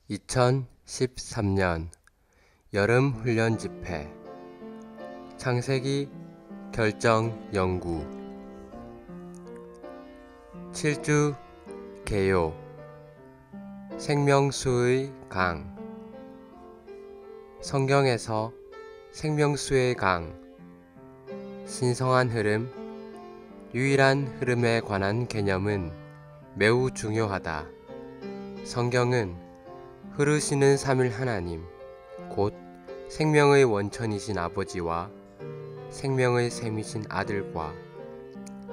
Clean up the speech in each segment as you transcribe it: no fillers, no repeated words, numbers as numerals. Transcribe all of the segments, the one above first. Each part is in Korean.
2013년 여름 훈련 집회 창세기 결정 연구 7주 개요 생명수의 강 성경에서 생명수의 강 신성한 흐름 유일한 흐름에 관한 개념은 매우 중요하다. 성경은 흐르시는 삼일 하나님, 곧 생명의 원천이신 아버지와 생명의 샘이신 아들과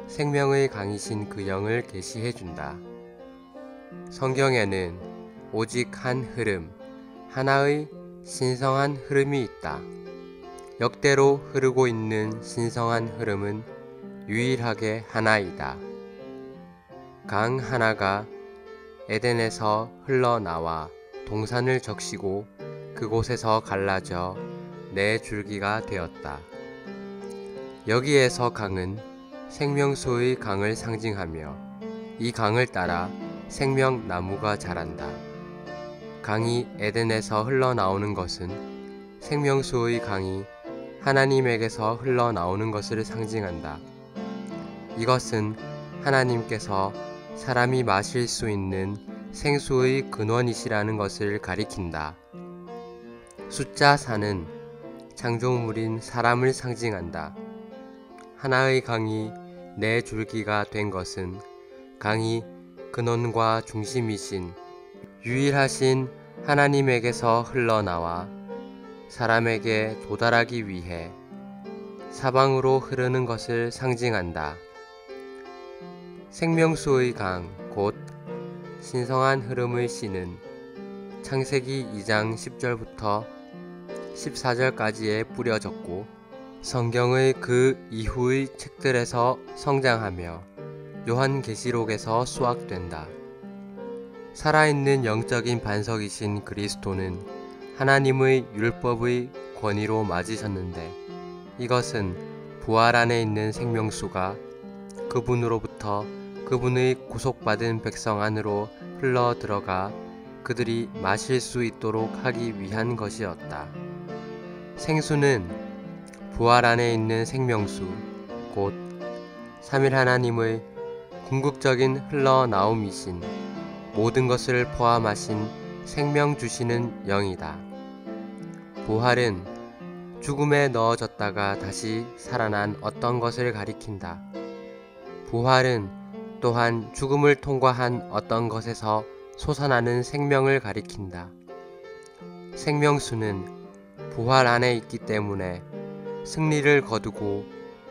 생명의 강이신 그 영을 계시해준다. 성경에는 오직 한 흐름, 하나의 신성한 흐름이 있다. 역대로 흐르고 있는 신성한 흐름은 유일하게 하나이다. 강 하나가 에덴에서 흘러나와 동산을 적시고 그곳에서 갈라져 네 줄기가 되었다. 여기에서 강은 생명수의 강을 상징하며 이 강을 따라 생명나무가 자란다. 강이 에덴에서 흘러나오는 것은 생명수의 강이 하나님에게서 흘러나오는 것을 상징한다. 이것은 하나님께서 사람이 마실 수 있는 생수의 근원이시라는 것을 가리킨다. 숫자 4는 창조물인 사람을 상징한다. 하나의 강이 네 줄기가 된 것은 강이 근원과 중심이신 유일하신 하나님에게서 흘러나와 사람에게 도달하기 위해 사방으로 흐르는 것을 상징한다. 생명수의 강, 곧 신성한 흐름의 씨는 창세기 2장 10절부터 14절까지에 뿌려졌고 성경의 그 이후의 책들에서 성장하며 요한계시록에서 수확된다. 살아있는 영적인 반석이신 그리스도는 하나님의 율법의 권위로 맞으셨는데 이것은 부활 안에 있는 생명수가 그분으로부터 그분의 구속받은 백성 안으로 흘러 들어가 그들이 마실 수 있도록 하기 위한 것이었다. 생수는 부활 안에 있는 생명수, 곧 삼일 하나님의 궁극적인 흘러나옴이신 모든 것을 포함하신 생명 주시는 영이다. 부활은 죽음에 넣어졌다가 다시 살아난 어떤 것을 가리킨다. 부활은 또한 죽음을 통과한 어떤 것에서 솟아나는 생명을 가리킨다. 생명수는 부활 안에 있기 때문에 승리를 거두고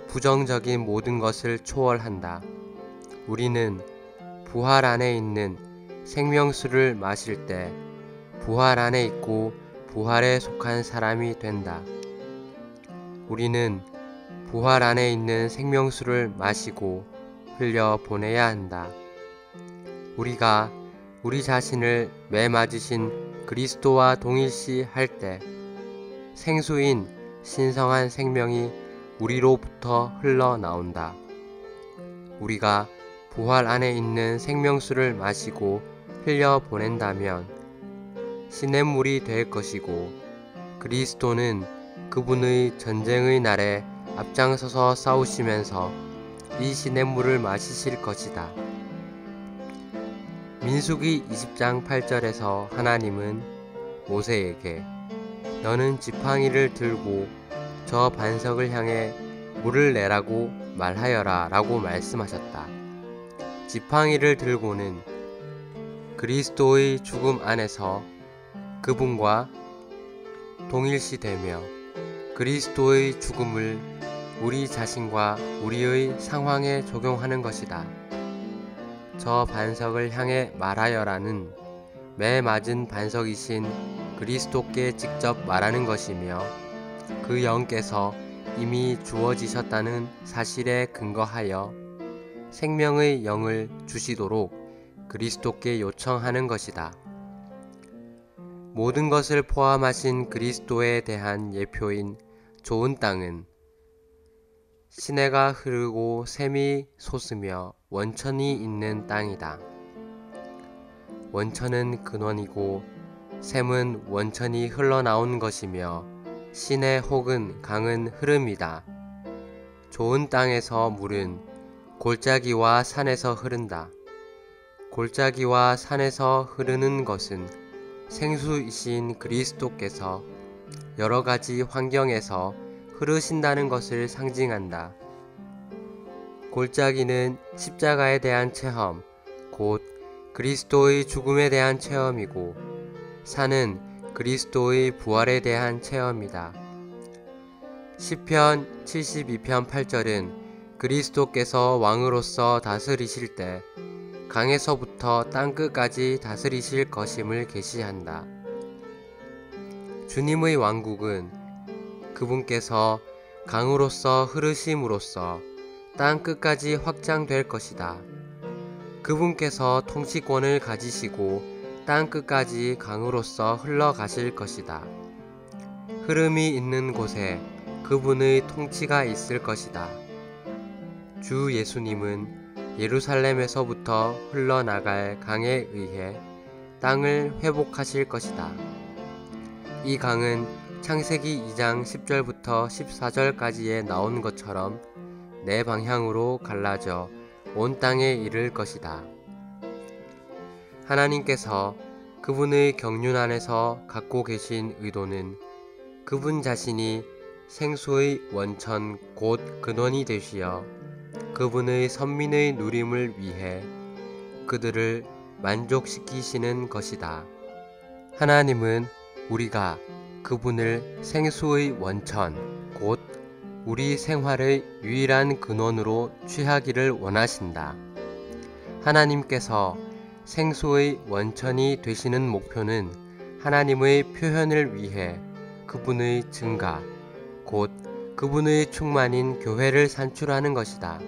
부정적인 모든 것을 초월한다. 우리는 부활 안에 있는 생명수를 마실 때 부활 안에 있고 부활에 속한 사람이 된다. 우리는 부활 안에 있는 생명수를 마시고 흘려 보내야 한다. 우리가 우리 자신을 매 맞으신 그리스도와 동일시할 때 생수인 신성한 생명이 우리로부터 흘러나온다. 우리가 부활 안에 있는 생명수를 마시고 흘려 보낸다면 시냇물이 될 것이고 그리스도는 그분의 전쟁의 날에 앞장서서 싸우시면서 이 시냇물을 마시실 것이다. 민수기 20장 8절에서 하나님은 모세에게 너는 지팡이를 들고 저 반석을 향해 물을 내라고 말하여라 라고 말씀하셨다. 지팡이를 들고는 그리스도의 죽음 안에서 그분과 동일시되며 그리스도의 죽음을 우리 자신과 우리의 상황에 적용하는 것이다. 저 반석을 향해 말하여라는 매 맞은 반석이신 그리스도께 직접 말하는 것이며 그 영께서 이미 주어지셨다는 사실에 근거하여 생명의 영을 주시도록 그리스도께 요청하는 것이다. 모든 것을 포함하신 그리스도에 대한 예표인 좋은 땅은 시내가 흐르고 샘이 솟으며 원천이 있는 땅이다. 원천은 근원이고 샘은 원천이 흘러나온 것이며 시내 혹은 강은 흐름이다. 좋은 땅에서 물은 골짜기와 산에서 흐른다. 골짜기와 산에서 흐르는 것은 생수이신 그리스도께서 여러 가지 환경에서 흐르신다는 것을 상징한다. 골짜기는 십자가에 대한 체험, 곧 그리스도의 죽음에 대한 체험이고, 산은 그리스도의 부활에 대한 체험이다. 시편 72편 8절은 그리스도께서 왕으로서 다스리실 때 강에서부터 땅끝까지 다스리실 것임을 계시한다. 주님의 왕국은 그분께서 강으로서 흐르심으로써 땅끝까지 확장될 것이다. 그분께서 통치권을 가지시고 땅끝까지 강으로서 흘러가실 것이다. 흐름이 있는 곳에 그분의 통치가 있을 것이다. 주 예수님은 예루살렘에서부터 흘러나갈 강에 의해 땅을 회복하실 것이다. 이 강은 창세기 2장 10절부터 14절까지에 나온 것처럼 네 방향으로 갈라져 온 땅에 이를 것이다. 하나님께서 그분의 경륜 안에서 갖고 계신 의도는 그분 자신이 생수의 원천 곧 근원이 되시어 그분의 선민의 누림을 위해 그들을 만족시키시는 것이다. 하나님은 우리가 그분을 생수의 원천 곧 우리 생활의 유일한 근원으로 취하기를 원하신다. 하나님께서 생수의 원천이 되시는 목표는 하나님의 표현을 위해 그분의 증가, 곧 그분의 충만인 교회를 산출하는 것이다.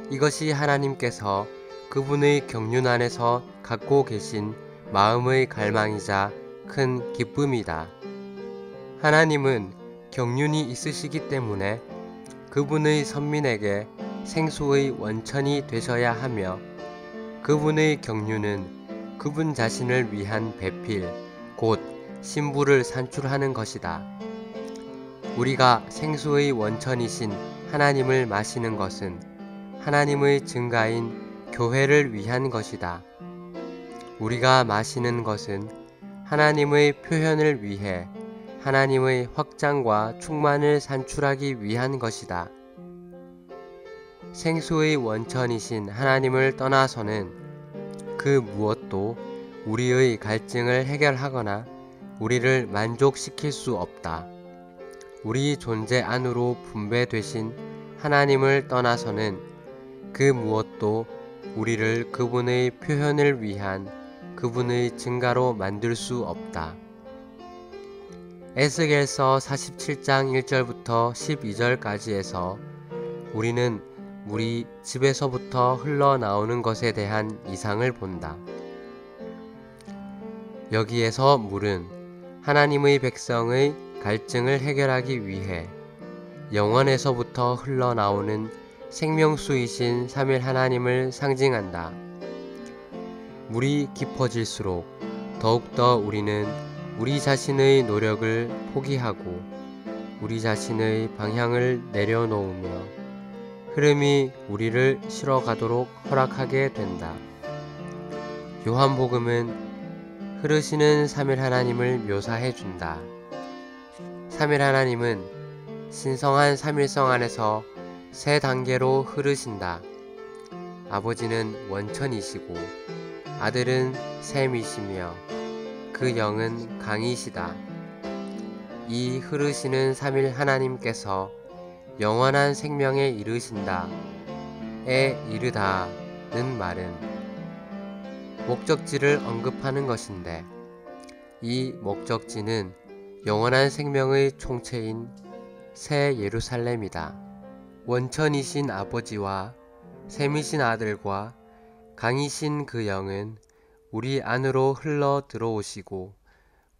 이것이 하나님께서 그분의 경륜 안에서 갖고 계신 마음의 갈망이자 큰 기쁨이다. 하나님은 경륜이 있으시기 때문에 그분의 선민에게 생수의 원천이 되셔야 하며, 그분의 경륜은 그분 자신을 위한 배필, 곧 신부를 산출하는 것이다. 우리가 생수의 원천이신 하나님을 마시는 것은 하나님의 증가인 교회를 위한 것이다. 우리가 마시는 것은 하나님의 표현을 위해 하나님의 확장과 충만을 산출하기 위한 것이다. 생수의 원천이신 하나님을 떠나서는 그 무엇도 우리의 갈증을 해결하거나 우리를 만족시킬 수 없다. 우리 존재 안으로 분배되신 하나님을 떠나서는 그 무엇도 우리를 그분의 표현을 위한 그분의 증가로 만들 수 없다. 에스겔서 47장 1절부터 12절까지에서 우리는 물이 집에서부터 흘러나오는 것에 대한 이상을 본다. 여기에서 물은 하나님의 백성의 갈증을 해결하기 위해 영원에서부터 흘러나오는 생명수이신 삼일 하나님을 상징한다. 물이 깊어질수록 더욱더 우리는 우리 자신의 노력을 포기하고 우리 자신의 방향을 내려놓으며 흐름이 우리를 실어가도록 허락하게 된다. 요한복음은 흐르시는 삼일 하나님을 묘사해준다. 삼일 하나님은 신성한 삼일성 안에서 세 단계로 흐르신다. 아버지는 원천이시고 아들은 샘이시며 그 영은 강이시다. 이 흐르시는 삼일 하나님께서 영원한 생명에 이르신다. 에 이르다는 말은 목적지를 언급하는 것인데, 이 목적지는 영원한 생명의 총체인 새 예루살렘이다. 원천이신 아버지와 샘이신 아들과 강이신 그 영은 우리 안으로 흘러 들어오시고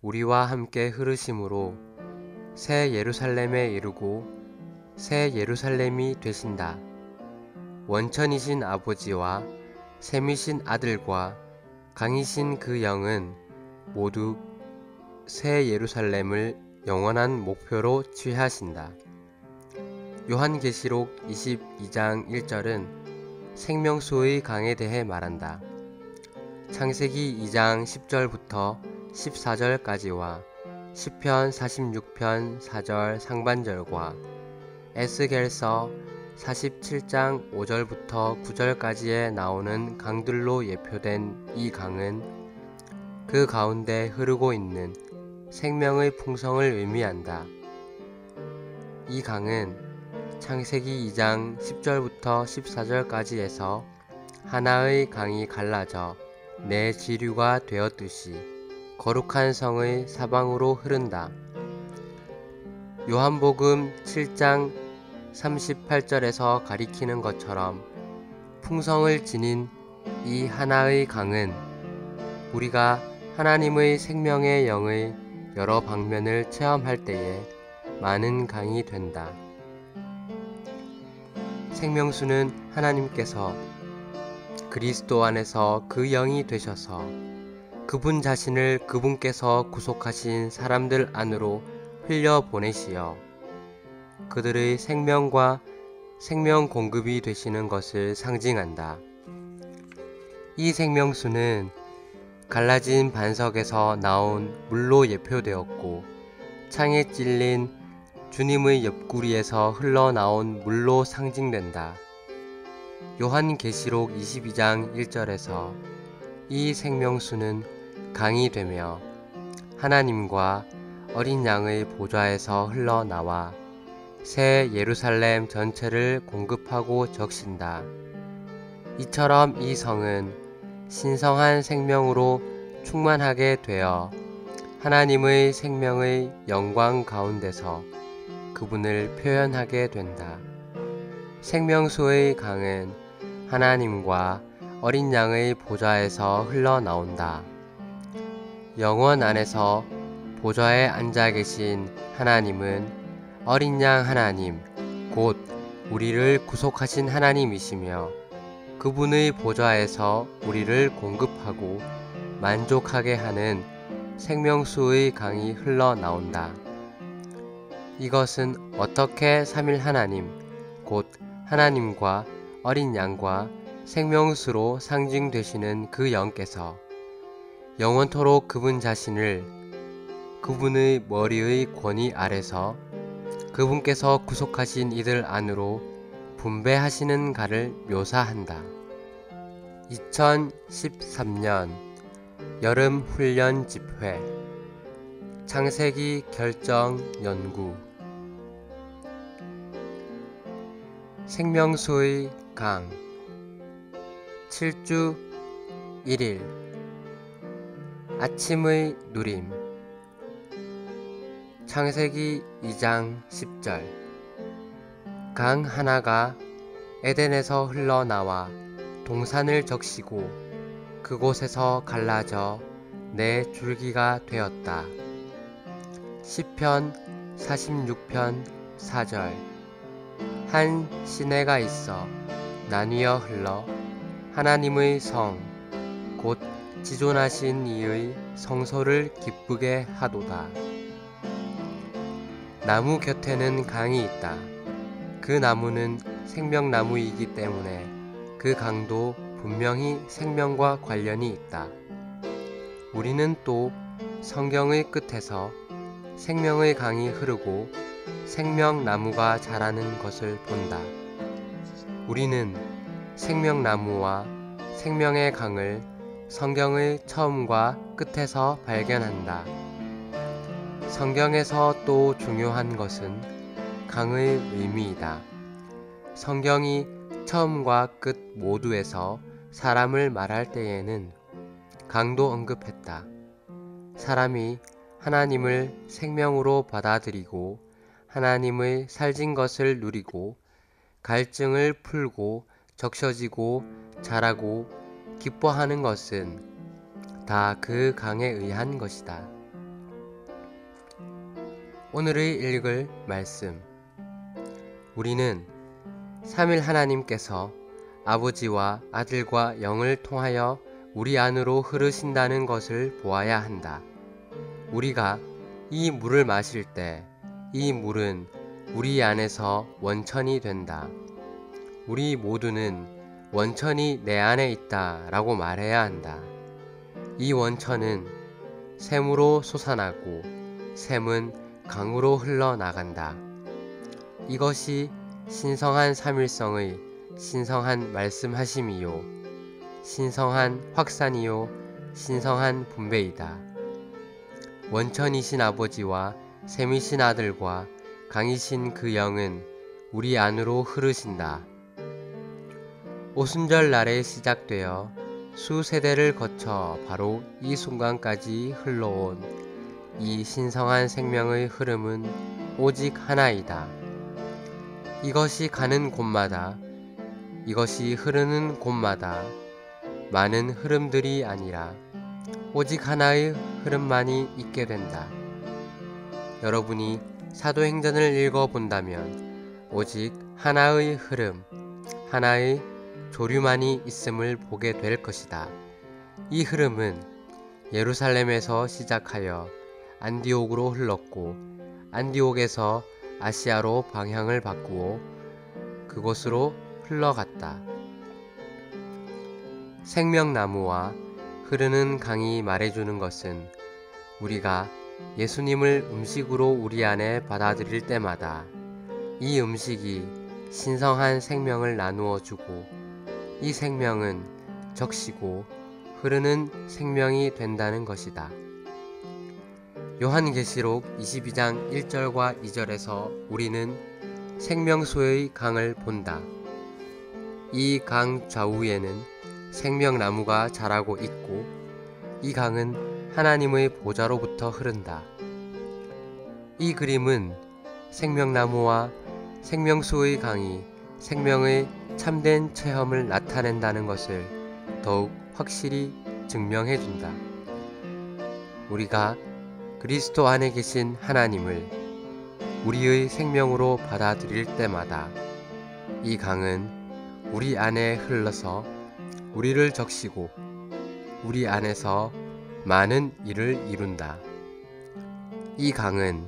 우리와 함께 흐르심으로 새 예루살렘에 이르고 새 예루살렘이 되신다. 원천이신 아버지와 샘이신 아들과 강이신 그 영은 모두 새 예루살렘을 영원한 목표로 취하신다. 요한계시록 22장 1절은 생명수의 강에 대해 말한다. 창세기 2장 10절부터 14절까지와 시편 46편 4절 상반절과 에스겔서 47장 5절부터 9절까지에 나오는 강들로 예표된 이 강은 그 가운데 흐르고 있는 생명의 풍성을 의미한다. 이 강은 창세기 2장 10절부터 14절까지에서 하나의 강이 갈라져 네 지류가 되었듯이 거룩한 성의 사방으로 흐른다. 요한복음 7장 38절에서 가리키는 것처럼 풍성을 지닌 이 하나의 강은 우리가 하나님의 생명의 영의 여러 방면을 체험할 때에 많은 강이 된다. 생명수는 하나님께서 그리스도 안에서 그 영이 되셔서 그분 자신을 그분께서 구속하신 사람들 안으로 흘려보내시어 그들의 생명과 생명 공급이 되시는 것을 상징한다. 이 생명수는 갈라진 반석에서 나온 물로 예표되었고 창에 찔린 주님의 옆구리에서 흘러나온 물로 상징된다. 요한계시록 22장 1절에서 이 생명수는 강이 되며 하나님과 어린 양의 보좌에서 흘러나와 새 예루살렘 전체를 공급하고 적신다. 이처럼 이 성은 신성한 생명으로 충만하게 되어 하나님의 생명의 영광 가운데서 그분을 표현하게 된다. 생명수의 강은 하나님과 어린 양의 보좌에서 흘러나온다. 영원 안에서 보좌에 앉아 계신 하나님은 어린 양 하나님, 곧 우리를 구속하신 하나님이시며 그분의 보좌에서 우리를 공급하고 만족하게 하는 생명수의 강이 흘러나온다. 이것은 어떻게 삼일 하나님, 곧 하나님과 어린 양과 생명수로 상징되시는 그 영께서 영원토록 그분 자신을 그분의 머리의 권위 아래서 그분께서 구속하신 이들 안으로 분배하시는가를 묘사한다. 2013년 여름 훈련 집회 창세기 결정 연구 생명수의 강 7주 1일 아침의 누림 창세기 2장 10절 강 하나가 에덴에서 흘러나와 동산을 적시고 그곳에서 갈라져 네 줄기가 되었다. 시편 46편 4절 한 시내가 있어 나뉘어 흘러 하나님의 성 곧 지존하신 이의 성소를 기쁘게 하도다. 나무 곁에는 강이 있다. 그 나무는 생명나무이기 때문에 그 강도 분명히 생명과 관련이 있다. 우리는 또 성경의 끝에서 생명의 강이 흐르고 생명나무가 자라는 것을 본다. 우리는 생명나무와 생명의 강을 성경의 처음과 끝에서 발견한다. 성경에서 또 중요한 것은 강의 의미이다. 성경이 처음과 끝 모두에서 사람을 말할 때에는 강도 언급했다. 사람이 하나님을 생명으로 받아들이고 하나님의 살진 것을 누리고 갈증을 풀고 적셔지고 자라고 기뻐하는 것은 다 그 강에 의한 것이다. 오늘의 읽을 말씀 우리는 삼일 하나님께서 아버지와 아들과 영을 통하여 우리 안으로 흐르신다는 것을 보아야 한다. 우리가 이 물을 마실 때 이 물은 우리 안에서 원천이 된다. 우리 모두는 원천이 내 안에 있다 라고 말해야 한다. 이 원천은 샘으로 솟아나고 샘은 강으로 흘러나간다. 이것이 신성한 삼일성의 신성한 말씀하심이요 신성한 확산이요 신성한 분배이다. 원천이신 아버지와 샘이신 아들과 강이신 그 영은 우리 안으로 흐르신다. 오순절 날에 시작되어 수세대를 거쳐 바로 이 순간까지 흘러온 이 신성한 생명의 흐름은 오직 하나이다. 이것이 가는 곳마다, 이것이 흐르는 곳마다 많은 흐름들이 아니라 오직 하나의 흐름만이 있게 된다. 여러분이 사도행전을 읽어본다면 오직 하나의 흐름, 하나의 조류만이 있음을 보게 될 것이다. 이 흐름은 예루살렘에서 시작하여 안디옥으로 흘렀고 안디옥에서 아시아로 방향을 바꾸어 그곳으로 흘러갔다. 생명나무와 흐르는 강이 말해주는 것은 우리가 예수님을 음식으로 우리 안에 받아들일 때마다 이 음식이 신성한 생명을 나누어 주고 이 생명은 적시고 흐르는 생명이 된다는 것이다. 요한계시록 22장 1절과 2절에서 우리는 생명수의 강을 본다. 이 강 좌우에는 생명나무가 자라고 있고 이 강은 하나님의 보좌로부터 흐른다. 이 그림은 생명나무와 생명수의 강이 생명의 참된 체험을 나타낸다는 것을 더욱 확실히 증명해준다. 우리가 그리스도 안에 계신 하나님을 우리의 생명으로 받아들일 때마다 이 강은 우리 안에 흘러서 우리를 적시고 우리 안에서 많은 일을 이룬다. 이 강은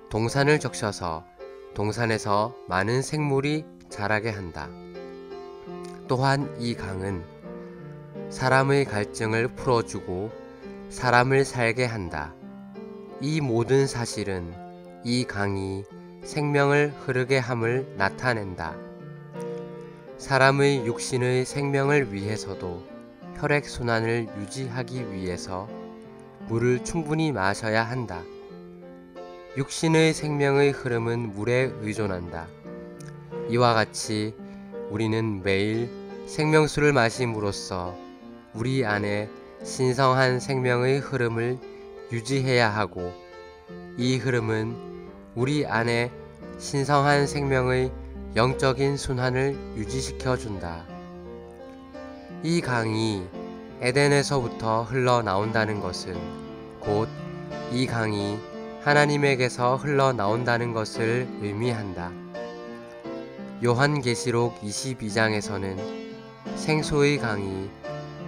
동산을 적셔서 동산에서 많은 생물이 자라게 한다. 또한 이 강은 사람의 갈증을 풀어주고 사람을 살게 한다. 이 모든 사실은 이 강이 생명을 흐르게 함을 나타낸다. 사람의 육신의 생명을 위해서도 혈액순환을 유지하기 위해서 물을 충분히 마셔야 한다. 육신의 생명의 흐름은 물에 의존한다. 이와 같이 우리는 매일 생명수를 마심으로써 우리 안에 신성한 생명의 흐름을 유지해야 하고 이 흐름은 우리 안에 신성한 생명의 영적인 순환을 유지시켜 준다. 이 강이 에덴에서부터 흘러나온다는 것은 곧 이 강이 하나님에게서 흘러나온다는 것을 의미한다. 요한계시록 22장에서는 생수의 강이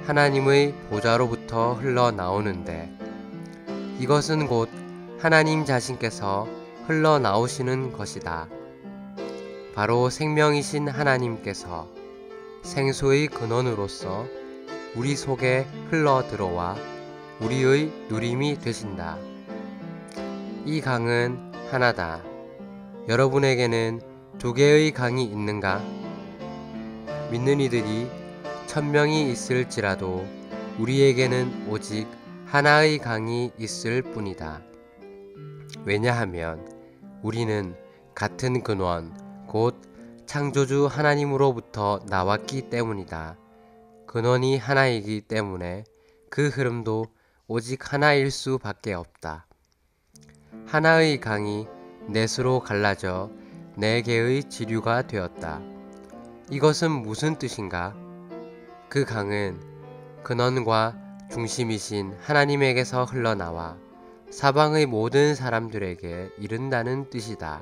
하나님의 보좌로부터 흘러나오는데 이것은 곧 하나님 자신께서 흘러나오시는 것이다. 바로 생명이신 하나님께서 생수의 근원으로서 우리 속에 흘러들어와 우리의 누림이 되신다. 이 강은 하나다. 여러분에게는 2개의 강이 있는가? 믿는 이들이 1000명이 있을지라도 우리에게는 오직 하나의 강이 있을 뿐이다. 왜냐하면 우리는 같은 근원, 곧 창조주 하나님으로부터 나왔기 때문이다. 근원이 하나이기 때문에 그 흐름도 오직 하나일 수밖에 없다. 하나의 강이 넷으로 갈라져 4개의 지류가 되었다. 이것은 무슨 뜻인가? 그 강은 근원과 중심이신 하나님에게서 흘러나와 사방의 모든 사람들에게 이른다는 뜻이다.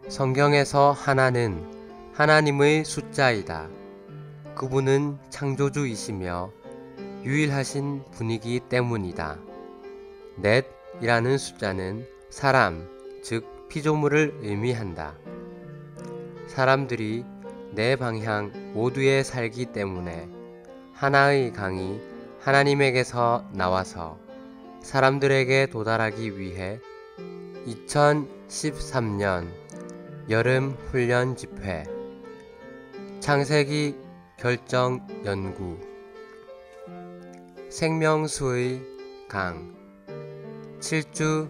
성경에서 하나는 하나님의 숫자이다. 그분은 창조주이시며 유일하신 분이기 때문이다. 넷 이라는 숫자는 사람, 즉 피조물을 의미한다. 사람들이 네 방향 모두에 살기 때문에 하나의 강이 하나님에게서 나와서 사람들에게 도달하기 위해 2013년 여름 훈련 집회, 창세기 결정 연구, 생명수의 강, 7주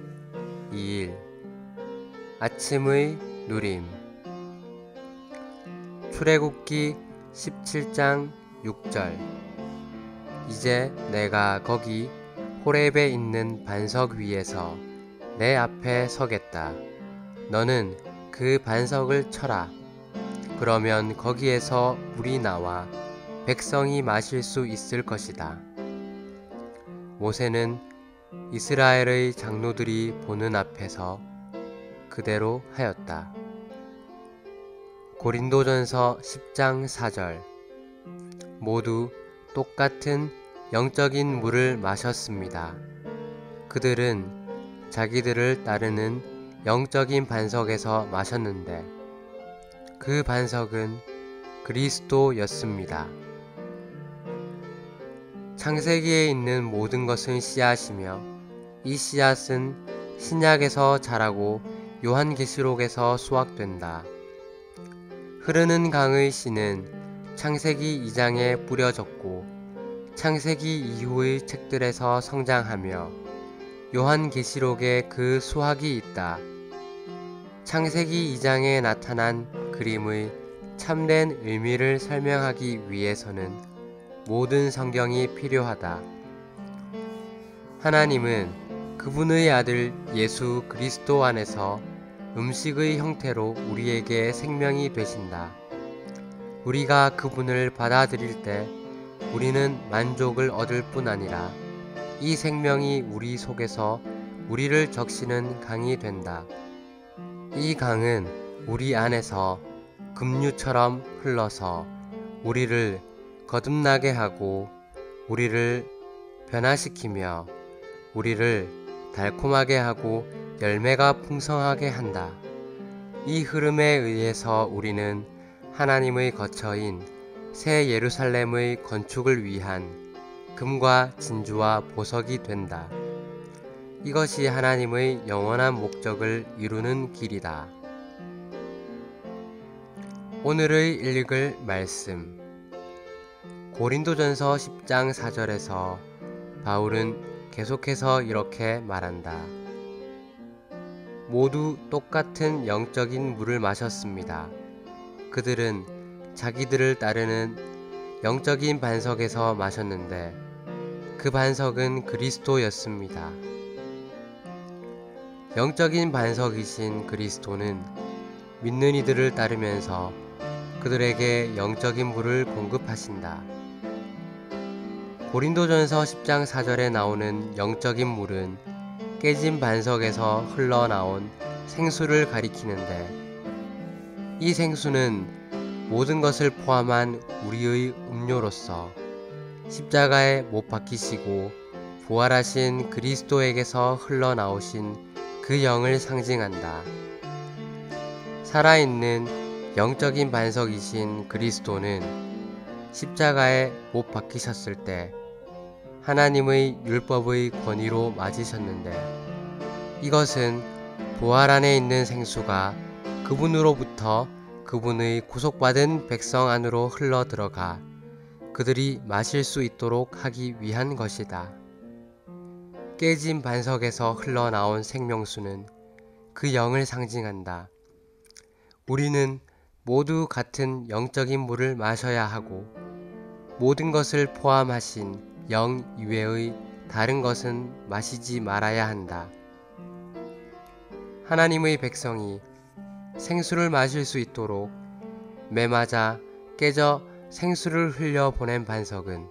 2일, 아침의 누림, 출애굽기 17장 6절. 이제 내가 거기 호렙에 있는 반석 위에서 내 앞에 서겠다. 너는 그 반석을 쳐라. 그러면 거기에서 물이 나와 백성이 마실 수 있을 것이다. 모세는 이스라엘의 장로들이 보는 앞에서 그대로 하였다. 고린도전서 10장 4절. 모두 똑같은 영적인 물을 마셨습니다. 그들은 자기들을 따르는 영적인 반석에서 마셨는데 그 반석은 그리스도였습니다. 창세기에 있는 모든 것은 씨앗이며 이 씨앗은 신약에서 자라고 요한계시록에서 수확된다. 흐르는 강의 씨는 창세기 2장에 뿌려졌고 창세기 이후의 책들에서 성장하며 요한계시록에 그 수확이 있다. 창세기 2장에 나타난 그림의 참된 의미를 설명하기 위해서는 모든 성경이 필요하다. 하나님은 그분의 아들 예수 그리스도 안에서 음식의 형태로 우리에게 생명이 되신다. 우리가 그분을 받아들일 때 우리는 만족을 얻을 뿐 아니라 이 생명이 우리 속에서 우리를 적시는 강이 된다. 이 강은 우리 안에서 급류처럼 흘러서 우리를 거듭나게 하고 우리를 변화시키며 우리를 달콤하게 하고 열매가 풍성하게 한다. 이 흐름에 의해서 우리는 하나님의 거처인 새 예루살렘의 건축을 위한 금과 진주와 보석이 된다. 이것이 하나님의 영원한 목적을 이루는 길이다. 오늘의 읽을 말씀, 고린도전서 10장 4절에서 바울은 계속해서 이렇게 말한다. 모두 똑같은 영적인 물을 마셨습니다. 그들은 자기들을 따르는 영적인 반석에서 마셨는데 그 반석은 그리스도였습니다. 영적인 반석이신 그리스도는 믿는 이들을 따르면서 그들에게 영적인 물을 공급하신다. 고린도전서 10장 4절에 나오는 영적인 물은 깨진 반석에서 흘러나온 생수를 가리키는데 이 생수는 모든 것을 포함한 우리의 음료로서 십자가에 못 박히시고 부활하신 그리스도에게서 흘러나오신 그 영을 상징한다. 살아있는 영적인 반석이신 그리스도는 십자가에 못 박히셨을 때 하나님의 율법의 권위로 맞으셨는데 이것은 부활 안에 있는 생수가 그분으로부터 그분의 구속받은 백성 안으로 흘러 들어가 그들이 마실 수 있도록 하기 위한 것이다. 깨진 반석에서 흘러나온 생명수는 그 영을 상징한다. 우리는 모두 같은 영적인 물을 마셔야 하고 모든 것을 포함하신 영 이외의 다른 것은 마시지 말아야 한다. 하나님의 백성이 생수를 마실 수 있도록 매맞아 깨져 생수를 흘려 보낸 반석은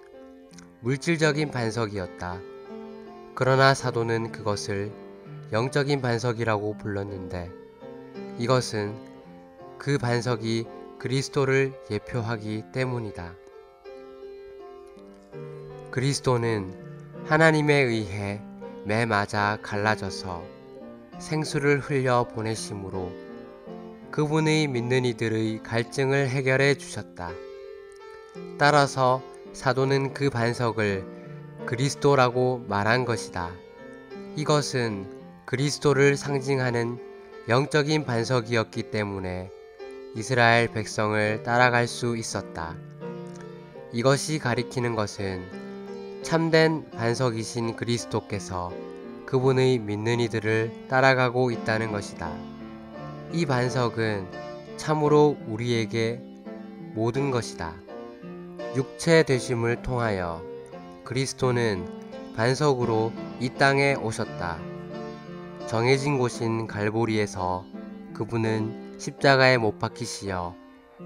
물질적인 반석이었다. 그러나 사도는 그것을 영적인 반석이라고 불렀는데 이것은 그 반석이 그리스도를 예표하기 때문이다. 그리스도는 하나님에 의해 매 맞아 갈라져서 생수를 흘려 보내심으로 그분의 믿는 이들의 갈증을 해결해 주셨다. 따라서 사도는 그 반석을 그리스도라고 말한 것이다. 이것은 그리스도를 상징하는 영적인 반석이었기 때문에 이스라엘 백성을 따라갈 수 있었다. 이것이 가리키는 것은 참된 반석이신 그리스도께서 그분의 믿는 이들을 따라가고 있다는 것이다. 이 반석은 참으로 우리에게 모든 것이다. 육체 되심을 통하여 그리스도는 반석으로 이 땅에 오셨다. 정해진 곳인 갈보리에서 그분은 십자가에 못 박히시어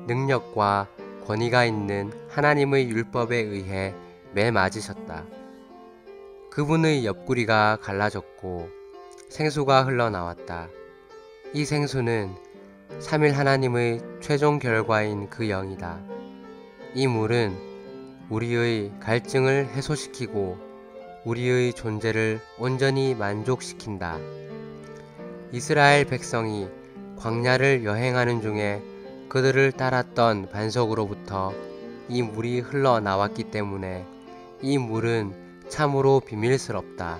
능력과 권위가 있는 하나님의 율법에 의해 매 맞으셨다. 그분의 옆구리가 갈라졌고 생수가 흘러나왔다. 이 생수는 삼일 하나님의 최종 결과인 그 영이다. 이 물은 우리의 갈증을 해소시키고 우리의 존재를 온전히 만족시킨다. 이스라엘 백성이 광야를 여행하는 중에 그들을 따랐던 반석으로부터 이 물이 흘러나왔기 때문에 이 물은 참으로 비밀스럽다.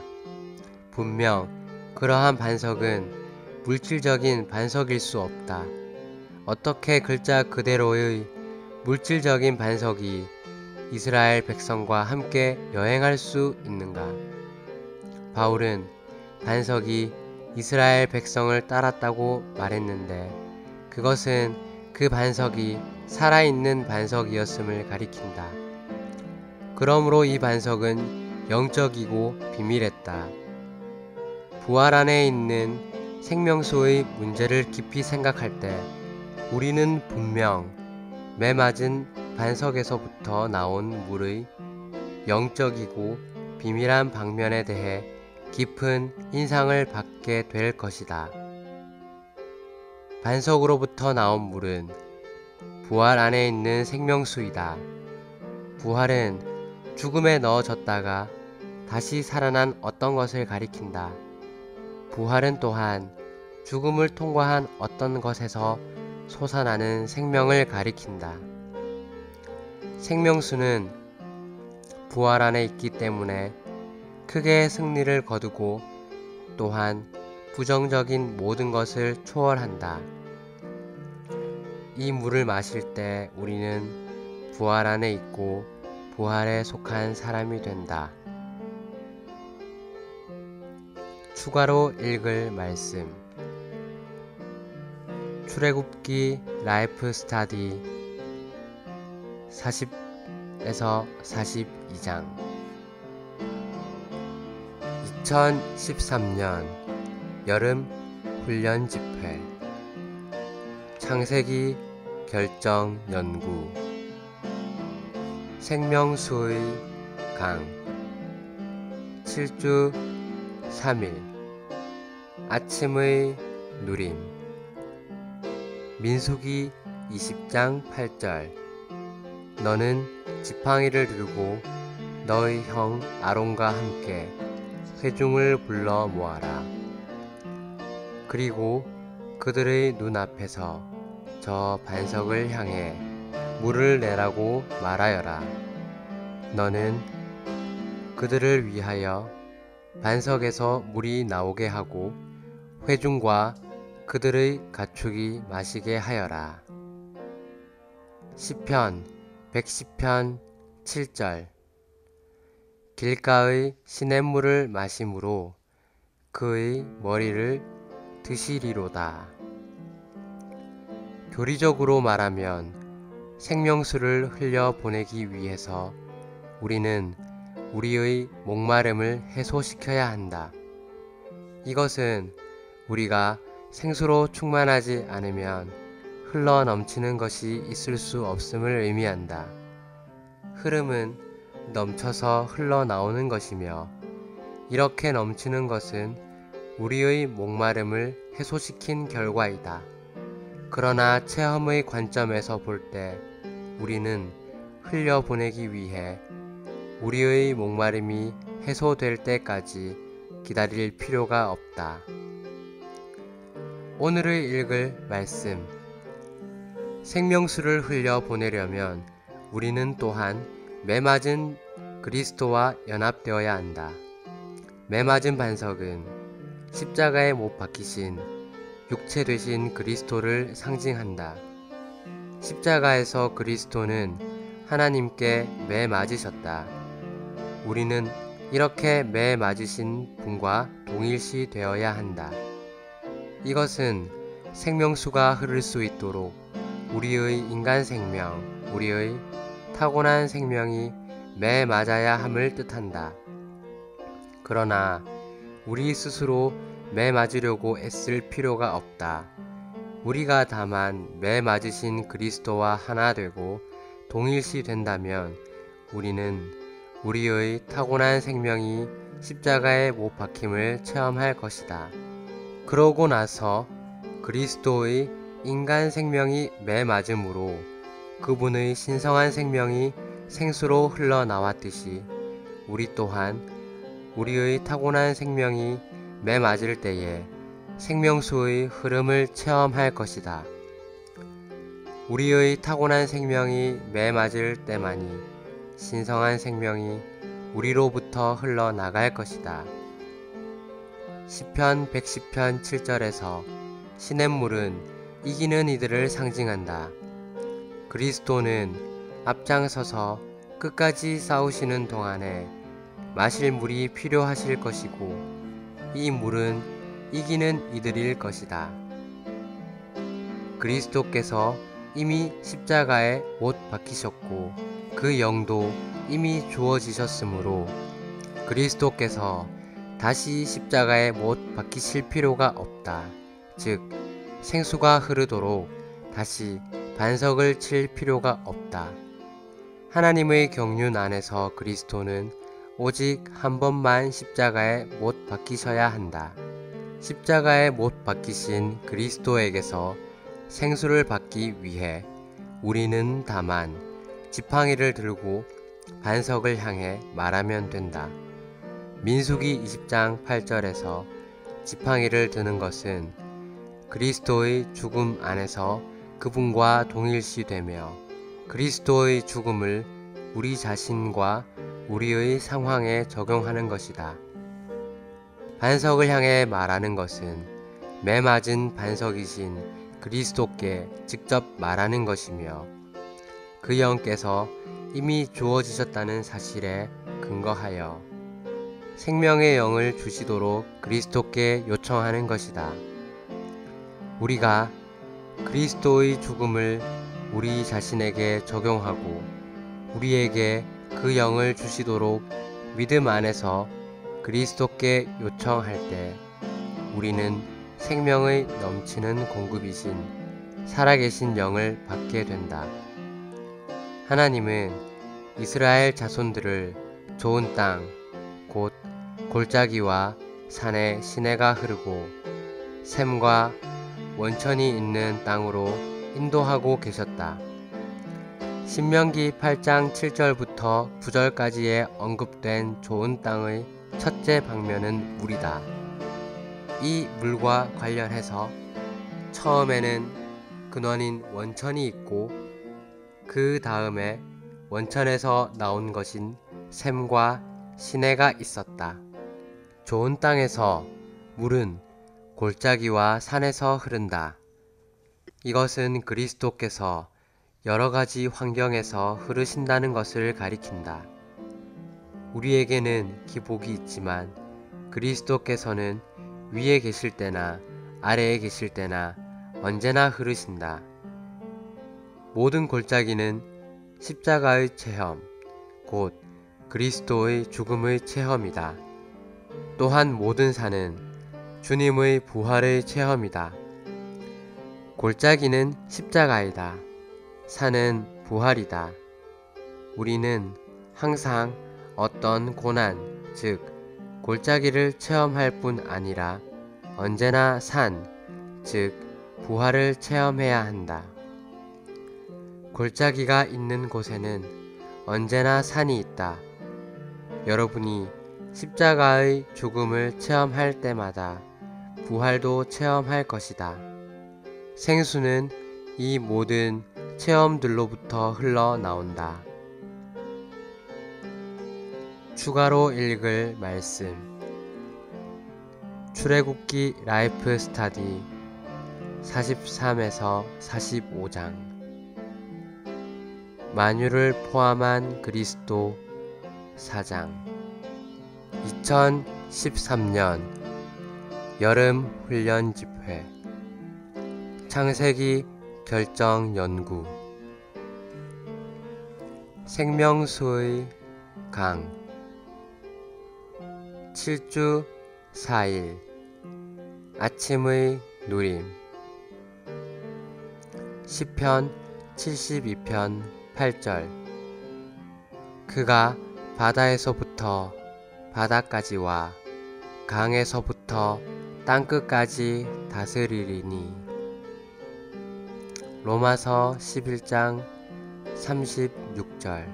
분명 그러한 반석은 물질적인 반석일 수 없다. 어떻게 글자 그대로의 물질적인 반석이 이스라엘 백성과 함께 여행할 수 있는가? 바울은 반석이 이스라엘 백성을 따랐다고 말했는데 그것은 그 반석이 살아있는 반석이었음을 가리킨다. 그러므로 이 반석은 영적이고 비밀했다. 부활 안에 있는 생명수의 문제를 깊이 생각할 때 우리는 분명 매 맞은 반석에서부터 나온 물의 영적이고 비밀한 방면에 대해 깊은 인상을 받게 될 것이다. 반석으로부터 나온 물은 부활 안에 있는 생명수이다. 부활은 죽음에 넣어졌다가 다시 살아난 어떤 것을 가리킨다. 부활은 또한 죽음을 통과한 어떤 것에서 솟아나는 생명을 가리킨다. 생명수는 부활 안에 있기 때문에 크게 승리를 거두고 또한 부정적인 모든 것을 초월한다. 이 물을 마실 때 우리는 부활 안에 있고 부활에 속한 사람이 된다. 추가로 읽을 말씀 출애굽기 라이프 스타디 40에서 42장 2013년 여름 훈련 집회 창세기 결정 연구 생명수의 강 7주 3일 아침의 누림 민수기 20장 8절 너는 지팡이를 들고 너의 형 아론과 함께 회중을 불러 모아라. 그리고 그들의 눈앞에서 저 반석을 향해 물을 내라고 말하여라. 너는 그들을 위하여 반석에서 물이 나오게 하고 회중과 그들의 가축이 마시게 하여라. 시편 110편 7절 길가의 시냇물을 마심으로 그의 머리를 드시리로다. 교리적으로 말하면 생명수를 흘려보내기 위해서 우리는 우리의 목마름을 해소시켜야 한다. 이것은 우리가 생수로 충만하지 않으면 흘러넘치는 것이 있을 수 없음을 의미한다. 흐름은 넘쳐서 흘러나오는 것이며 이렇게 넘치는 것은 우리의 목마름을 해소시킨 결과이다. 그러나 체험의 관점에서 볼 때 우리는 흘려보내기 위해 우리의 목마름이 해소될 때까지 기다릴 필요가 없다. 오늘을 읽을 말씀. 생명수를 흘려 보내려면 우리는 또한 매맞은 그리스도와 연합되어야 한다. 매맞은 반석은 십자가에 못 박히신 육체 되신 그리스도를 상징한다. 십자가에서 그리스도는 하나님께 매 맞으셨다. 우리는 이렇게 매 맞으신 분과 동일시 되어야 한다. 이것은 생명수가 흐를 수 있도록 우리의 인간 생명, 우리의 타고난 생명이 매 맞아야 함을 뜻한다. 그러나 우리 스스로 매 맞으려고 애쓸 필요가 없다. 우리가 다만 매 맞으신 그리스도와 하나 되고 동일시 된다면 우리는 우리의 타고난 생명이 십자가에 못 박힘을 체험할 것이다. 그러고 나서 그리스도의 인간 생명이 매 맞음으로 그분의 신성한 생명이 생수로 흘러나왔듯이 우리 또한 우리의 타고난 생명이 매 맞을 때에 생명수의 흐름을 체험할 것이다. 우리의 타고난 생명이 매 맞을 때만이 신성한 생명이 우리로부터 흘러나갈 것이다. 시편 110편 7절에서 시냇물은 이기는 이들을 상징한다. 그리스도는 앞장서서 끝까지 싸우시는 동안에 마실 물이 필요하실 것이고 이 물은 이기는 이들일 것이다. 그리스도께서 이미 십자가에 못 박히셨고 그 영도 이미 주어지셨으므로 그리스도께서 다시 십자가에 못 박히실 필요가 없다. 즉 생수가 흐르도록 다시 반석을 칠 필요가 없다. 하나님의 경륜 안에서 그리스도는 오직 한 번만 십자가에 못 박히셔야 한다. 십자가에 못 박히신 그리스도에게서 생수를 받기 위해 우리는 다만 지팡이를 들고 반석을 향해 말하면 된다. 민수기 20장 8절에서 지팡이를 드는 것은 그리스도의 죽음 안에서 그분과 동일시되며 그리스도의 죽음을 우리 자신과 우리의 상황에 적용하는 것이다. 반석을 향해 말하는 것은 매 맞은 반석이신 그리스도께 직접 말하는 것이며 그 영께서 이미 주어지셨다는 사실에 근거하여 생명의 영을 주시도록 그리스도께 요청하는 것이다. 우리가 그리스도의 죽음을 우리 자신에게 적용하고 우리에게 그 영을 주시도록 믿음 안에서 그리스도께 요청할 때 우리는 생명의 넘치는 공급이신 살아계신 영을 받게 된다. 하나님은 이스라엘 자손들을 좋은 땅, 곧 골짜기와 산에 시내가 흐르고 샘과 원천이 있는 땅으로 인도하고 계셨다. 신명기 8장 7절부터 9절까지에 언급된 좋은 땅의 첫째 방면은 물이다. 이 물과 관련해서 처음에는 근원인 원천이 있고 그 다음에 원천에서 나온 것인 샘과 시내가 있었다. 좋은 땅에서 물은 골짜기와 산에서 흐른다. 이것은 그리스도께서 여러 가지 환경에서 흐르신다는 것을 가리킨다. 우리에게는 기복이 있지만 그리스도께서는 위에 계실 때나 아래에 계실 때나 언제나 흐르신다. 모든 골짜기는 십자가의 체험, 곧 그리스도의 죽음의 체험이다. 또한 모든 산은 주님의 부활의 체험이다. 골짜기는 십자가이다. 산은 부활이다. 우리는 항상 어떤 고난, 즉 골짜기를 체험할 뿐 아니라 언제나 산, 즉 부활을 체험해야 한다. 골짜기가 있는 곳에는 언제나 산이 있다. 여러분이 십자가의 죽음을 체험할 때마다 부활도 체험할 것이다. 생수는 이 모든 체험들로부터 흘러나온다. 추가로 읽을 말씀. 출애굽기 라이프 스타디 43에서 45장. 만유를 포함한 그리스도 4장. 2013년 여름 훈련 집회. 창세기 결정 연구. 생명수의 강. 7주 4일. 아침의 누림. 시편 72편 8절. 그가 바다에서부터 바다까지와 강에서부터 땅끝까지 다스리리니. 로마서 11장 36절.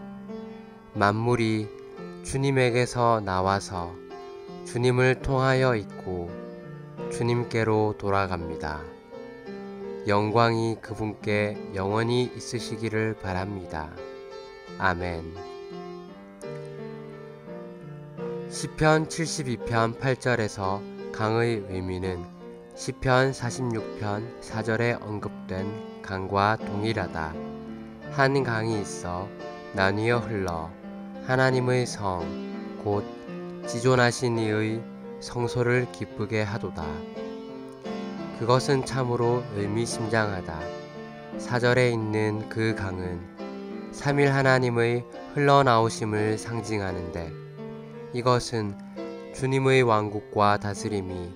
만물이 주님에게서 나와서 주님을 통하여 있고 주님께로 돌아갑니다. 영광이 그분께 영원히 있으시기를 바랍니다. 아멘. 시편 72편 8절에서 강의 의미는 시편 46편 4절에 언급된 강과 동일하다. 한 강이 있어 나뉘어 흘러 하나님의 성 곧 지존하신 이의 성소를 기쁘게 하도다. 그것은 참으로 의미심장하다. 4절에 있는 그 강은 삼일 하나님의 흘러나오심을 상징하는데, 이것은 주님의 왕국과 다스림이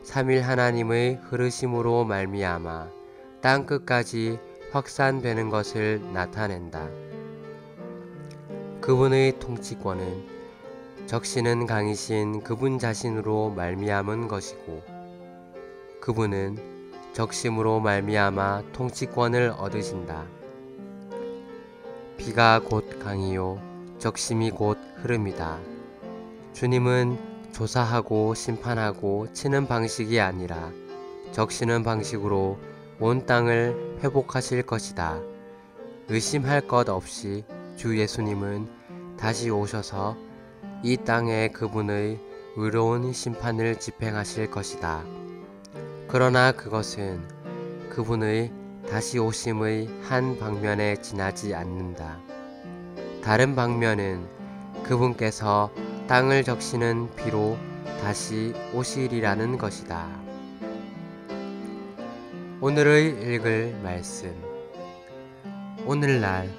삼일 하나님의 흐르심으로 말미암아 땅끝까지 확산되는 것을 나타낸다. 그분의 통치권은 적시는 강이신 그분 자신으로 말미암은 것이고, 그분은 적심으로 말미암아 통치권을 얻으신다. 비가 곧 강이요 적심이 곧 흐름이다. 주님은 조사하고 심판하고 치는 방식이 아니라 적시는 방식으로 온 땅을 회복하실 것이다. 의심할 것 없이 주 예수님은 다시 오셔서 이 땅에 그분의 의로운 심판을 집행하실 것이다. 그러나 그것은 그분의 다시 오심의 한 방면에 지나지 않는다. 다른 방면은 그분께서 땅을 적시는 비로 다시 오시리라는 것이다. 오늘의 읽을 말씀. 오늘날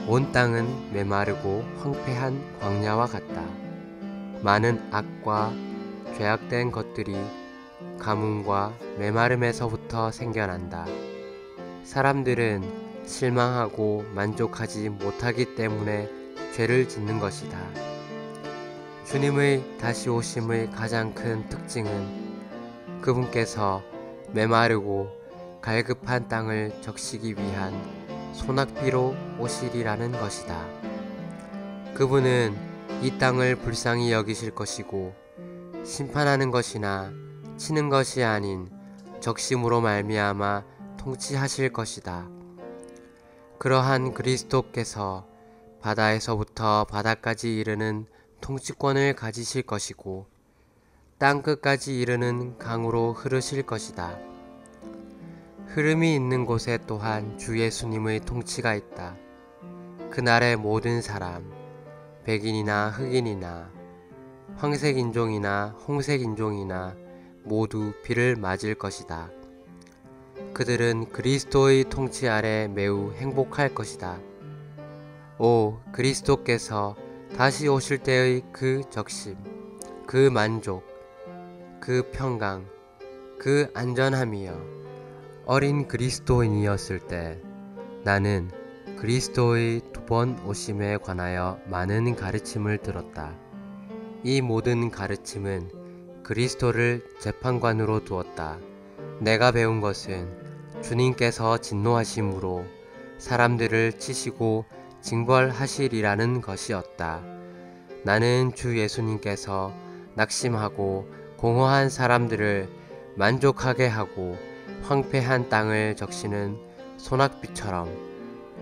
온 땅은 메마르고 황폐한 광야와 같다. 많은 악과 죄악된 것들이 가뭄과 메마름에서부터 생겨난다. 사람들은 실망하고 만족하지 못하기 때문에 죄를 짓는 것이다. 주님의 다시 오심의 가장 큰 특징은 그분께서 메마르고 갈급한 땅을 적시기 위한 소낙비로 오시리라는 것이다. 그분은 이 땅을 불쌍히 여기실 것이고, 심판하는 것이나 치는 것이 아닌 적심으로 말미암아 통치하실 것이다. 그러한 그리스도께서 바다에서부터 바다까지 이르는 통치권을 가지실 것이고, 땅끝까지 이르는 강으로 흐르실 것이다. 흐름이 있는 곳에 또한 주 예수님의 통치가 있다. 그날의 모든 사람, 백인이나 흑인이나 황색인종이나 홍색인종이나 모두 비를 맞을 것이다. 그들은 그리스도의 통치 아래 매우 행복할 것이다. 오, 그리스도께서 다시 오실 때의 그 적심, 그 만족, 그 평강, 그 안전함이여. 어린 그리스도인이었을 때 나는 그리스도의 두 번 오심에 관하여 많은 가르침을 들었다. 이 모든 가르침은 그리스도를 재판관으로 두었다. 내가 배운 것은 주님께서 진노하심으로 사람들을 치시고 징벌하시리라는 것이었다. 나는 주 예수님께서 낙심하고 공허한 사람들을 만족하게 하고 황폐한 땅을 적시는 소낙비처럼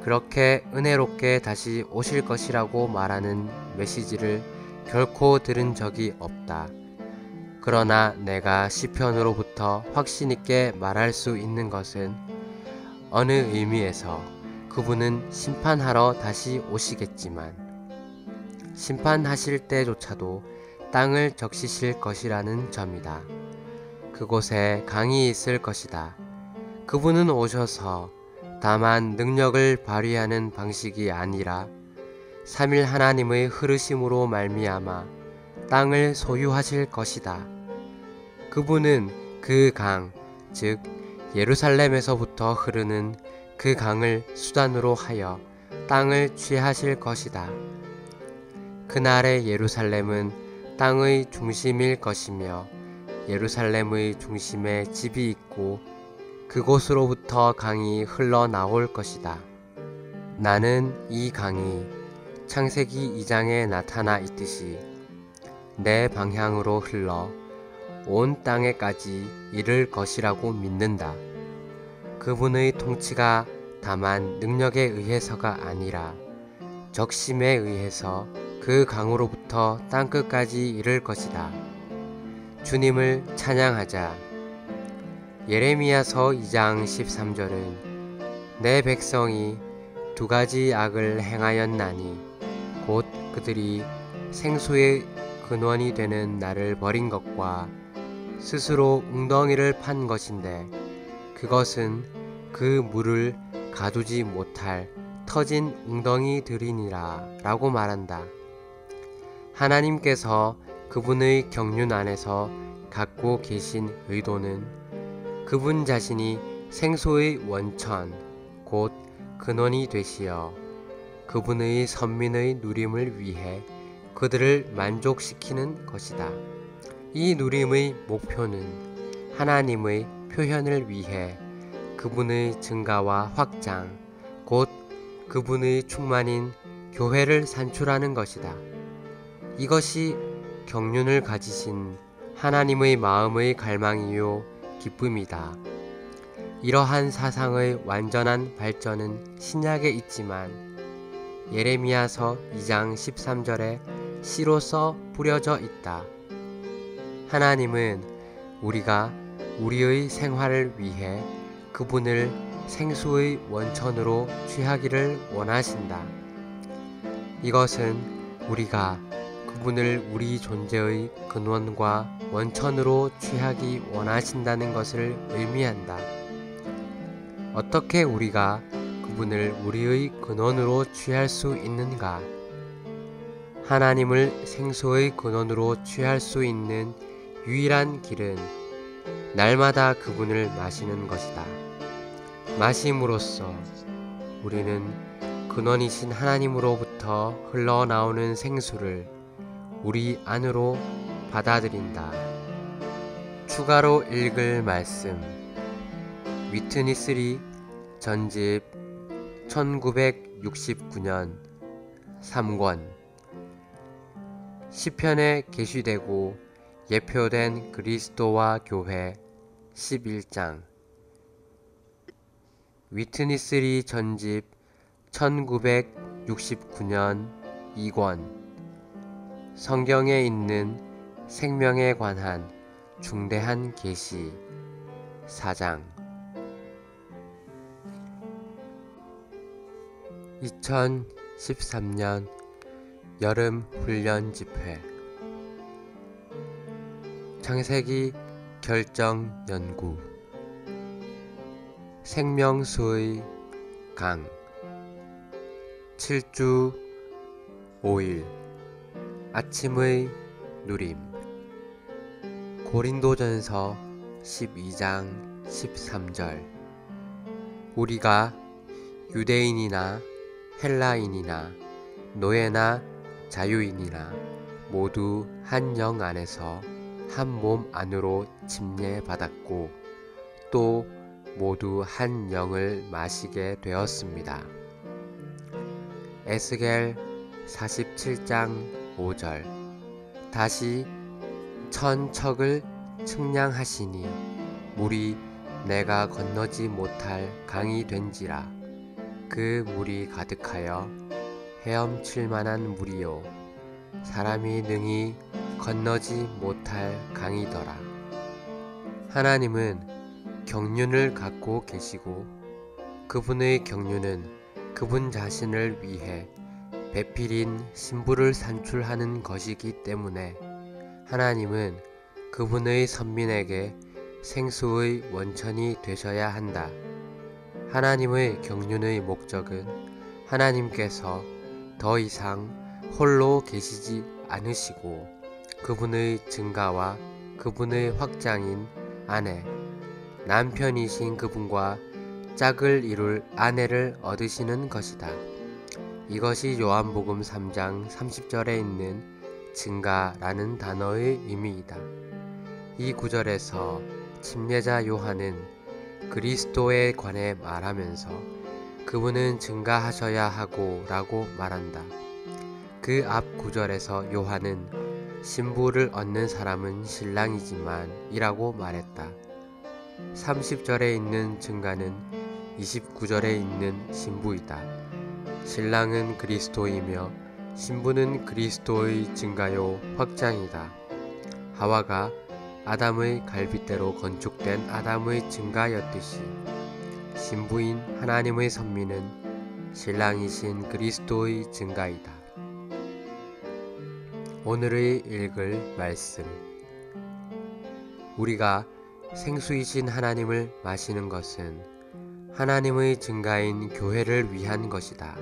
그렇게 은혜롭게 다시 오실 것이라고 말하는 메시지를 결코 들은 적이 없다. 그러나 내가 시편으로부터 확신 있게 말할 수 있는 것은 어느 의미에서 그분은 심판하러 다시 오시겠지만 심판하실 때조차도 땅을 적시실 것이라는 점이다. 그곳에 강이 있을 것이다. 그분은 오셔서 다만 능력을 발휘하는 방식이 아니라 삼일 하나님의 흐르심으로 말미암아 땅을 소유하실 것이다. 그분은 그 강, 즉 예루살렘에서부터 흐르는 그 강을 수단으로 하여 땅을 취하실 것이다. 그날의 예루살렘은 땅의 중심일 것이며 예루살렘의 중심에 집이 있고 그곳으로부터 강이 흘러나올 것이다. 나는 이 강이 창세기 2장에 나타나 있듯이 내 방향으로 흘러 온 땅에까지 이를 것이라고 믿는다. 그분의 통치가 다만 능력에 의해서가 아니라 적심에 의해서 그 강으로부터 땅끝까지 이를 것이다. 주님을 찬양하자. 예레미야서 2장 13절은 내 백성이 두 가지 악을 행하였나니 곧 그들이 생수의 근원이 되는 나를 버린 것과 스스로 웅덩이를 판 것인데 그것은 그 물을 가두지 못할 터진 웅덩이들이니라 라고 말한다. 하나님께서 그분의 경륜 안에서 갖고 계신 의도는 그분 자신이 생소의 원천 곧 근원이 되시어 그분의 선민의 누림을 위해 그들을 만족시키는 것이다. 이 누림의 목표는 하나님의 표현을 위해 그분의 증가와 확장 곧 그분의 충만인 교회를 산출하는 것이다. 이것이 경륜을 가지신 하나님의 마음의 갈망이요 기쁨이다. 이러한 사상의 완전한 발전은 신약에 있지만 예레미야서 2장 13절에 씨로써 뿌려져 있다. 하나님은 우리가 우리의 생활을 위해 그분을 생수의 원천으로 취하기를 원하신다. 이것은 우리가 그분을 우리 존재의 근원과 원천으로 취하기 원하신다는 것을 의미한다. 어떻게 우리가 그분을 우리의 근원으로 취할 수 있는가? 하나님을 생수의 근원으로 취할 수 있는 유일한 길은 날마다 그분을 마시는 것이다. 마심으로써 우리는 근원이신 하나님으로부터 흘러나오는 생수를 우리 안으로 받아들인다. 추가로 읽을 말씀 위트니스리 전집 1969년 3권 시편에 계시되고 예표된 그리스도와 교회 11장 위트니스리 전집 1969년 2권 성경에 있는 생명에 관한 중대한 계시 4장 2013년 여름 훈련 집회 창세기 결정 연구 생명수의 강 7주 5일 아침의 누림 고린도전서 12장 13절 우리가 유대인이나 헬라인이나 노예나 자유인이나 모두 한 영 안에서 한 몸 안으로 침례받았고 또 모두 한 영을 마시게 되었습니다. 에스겔 47장 5절 다시 천척을 측량하시니 물이 내가 건너지 못할 강이 된지라. 그 물이 가득하여 헤엄칠 만한 물이요 사람이 능히 건너지 못할 강이더라. 하나님은 경륜을 갖고 계시고 그분의 경륜은 그분 자신을 위해 배필인 신부를 산출하는 것이기 때문에 하나님은 그분의 선민에게 생수의 원천이 되셔야 한다. 하나님의 경륜의 목적은 하나님께서 더 이상 홀로 계시지 않으시고 그분의 증가와 그분의 확장인 아내, 남편이신 그분과 짝을 이룰 아내를 얻으시는 것이다. 이것이 요한복음 3장 30절에 있는 증가라는 단어의 의미이다. 이 구절에서 침례자 요한은 그리스도에 관해 말하면서 그분은 증가하셔야 하고 라고 말한다. 그 앞 구절에서 요한은 신부를 얻는 사람은 신랑이지만 이라고 말했다. 30절에 있는 증가는 29절에 있는 신부이다. 신랑은 그리스도이며 신부는 그리스도의 증가요 확장이다. 하와가 아담의 갈빗대로 건축된 아담의 증가였듯이 신부인 하나님의 선미는 신랑이신 그리스도의 증가이다. 오늘의 읽을 말씀. 우리가 생수이신 하나님을 마시는 것은 하나님의 증가인 교회를 위한 것이다.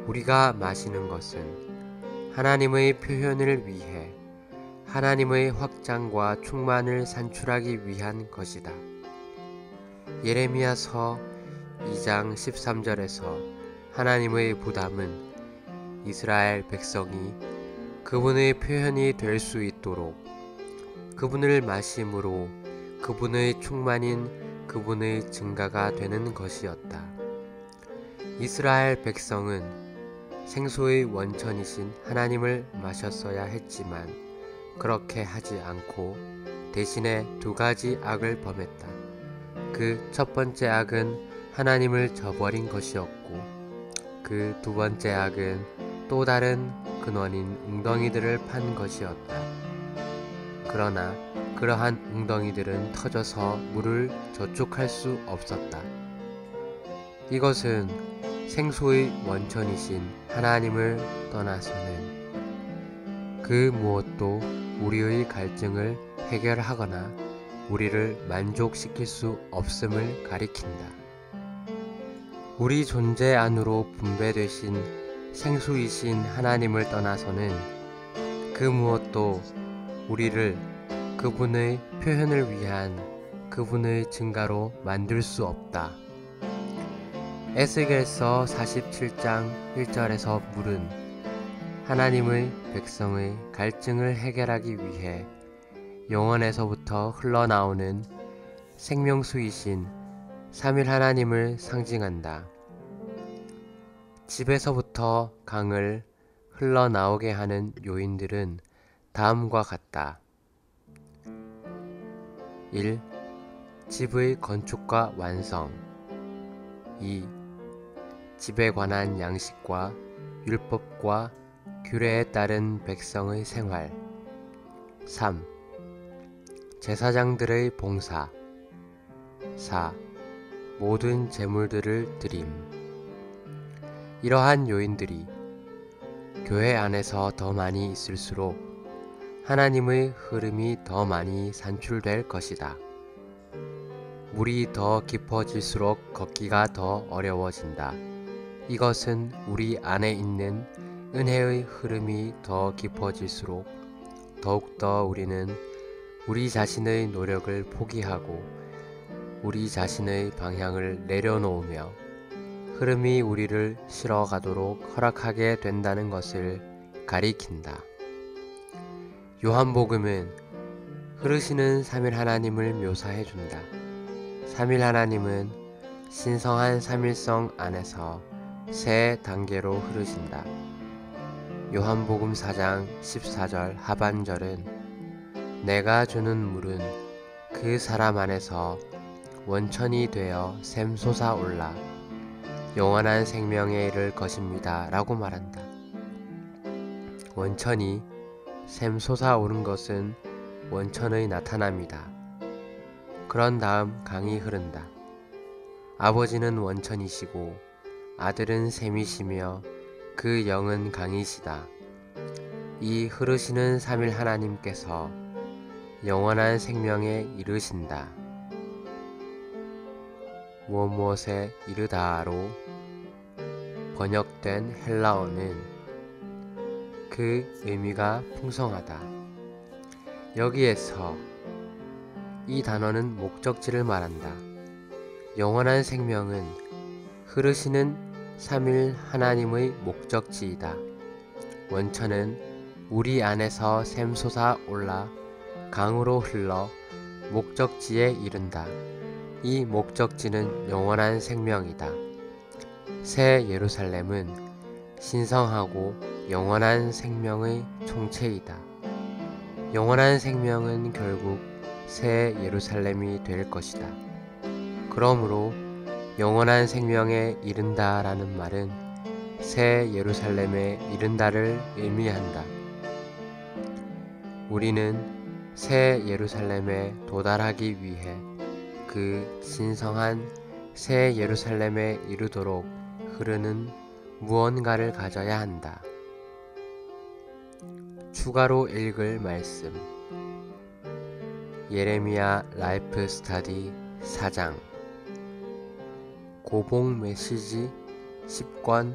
우리가 마시는 것은 하나님의 표현을 위해 하나님의 확장과 충만을 산출하기 위한 것이다. 예레미야서 2장 13절에서 하나님의 부담은 이스라엘 백성이 그분의 표현이 될 수 있도록 그분을 마심으로 그분의 충만인 그분의 증가가 되는 것이었다. 이스라엘 백성은 생수의 원천이신 하나님을 마셨어야 했지만 그렇게 하지 않고 대신에 두 가지 악을 범했다. 그 첫 번째 악은 하나님을 저버린 것이었고 그 두 번째 악은 또 다른 근원인 웅덩이들을 판 것이었다. 그러나 그러한 웅덩이들은 터져서 물을 저축할 수 없었다. 이것은 생수의 원천이신 하나님을 떠나서는 그 무엇도 우리의 갈증을 해결하거나 우리를 만족시킬 수 없음을 가리킨다. 우리 존재 안으로 분배되신 생수이신 하나님을 떠나서는 그 무엇도 우리를 그분의 표현을 위한 그분의 증가로 만들 수 없다. 에스겔서 47장 1절에서 물은 하나님의 백성의 갈증을 해결하기 위해 영원에서부터 흘러나오는 생명수이신 삼일 하나님을 상징한다. 집에서부터 강을 흘러나오게 하는 요인들은 다음과 같다. 1. 집의 건축과 완성. 2. 집에 관한 양식과 율법과 규례에 따른 백성의 생활. 3. 제사장들의 봉사. 4. 모든 제물들을 드림. 이러한 요인들이 교회 안에서 더 많이 있을수록 하나님의 흐름이 더 많이 산출될 것이다. 물이 더 깊어질수록 걷기가 더 어려워진다. 이것은 우리 안에 있는 은혜의 흐름이 더 깊어질수록 더욱더 우리는 우리 자신의 노력을 포기하고 우리 자신의 방향을 내려놓으며 흐름이 우리를 실어가도록 허락하게 된다는 것을 가리킨다. 요한복음은 흐르시는 삼일 하나님을 묘사해준다. 삼일 하나님은 신성한 삼일성 안에서 세 단계로 흐르신다. 요한복음 4장 14절 하반절은 내가 주는 물은 그 사람 안에서 원천이 되어 샘솟아올라 영원한 생명에 이를 것입니다. 라고 말한다. 원천이 샘솟아오른 것은 원천의 나타남이다. 그런 다음 강이 흐른다. 아버지는 원천이시고 아들은 샘이시며 그 영은 강이시다. 이 흐르시는 삼일 하나님께서 영원한 생명에 이르신다. 무엇에 이르다로 번역된 헬라어는 그 의미가 풍성하다. 여기에서 이 단어는 목적지를 말한다. 영원한 생명은 흐르시는 삼일 하나님의 목적지이다. 원천은 우리 안에서 샘솟아 올라 강으로 흘러 목적지에 이른다. 이 목적지는 영원한 생명이다. 새 예루살렘은 신성하고 영원한 생명의 총체이다. 영원한 생명은 결국 새 예루살렘이 될 것이다. 그러므로 영원한 생명에 이른다 라는 말은 새 예루살렘에 이른다를 의미한다. 우리는 새 예루살렘에 도달하기 위해 그 신성한 새 예루살렘에 이르도록 흐르는 무언가를 가져야 한다. 추가로 읽을 말씀 예레미야 라이프 스타디 4장 고봉 메시지 10권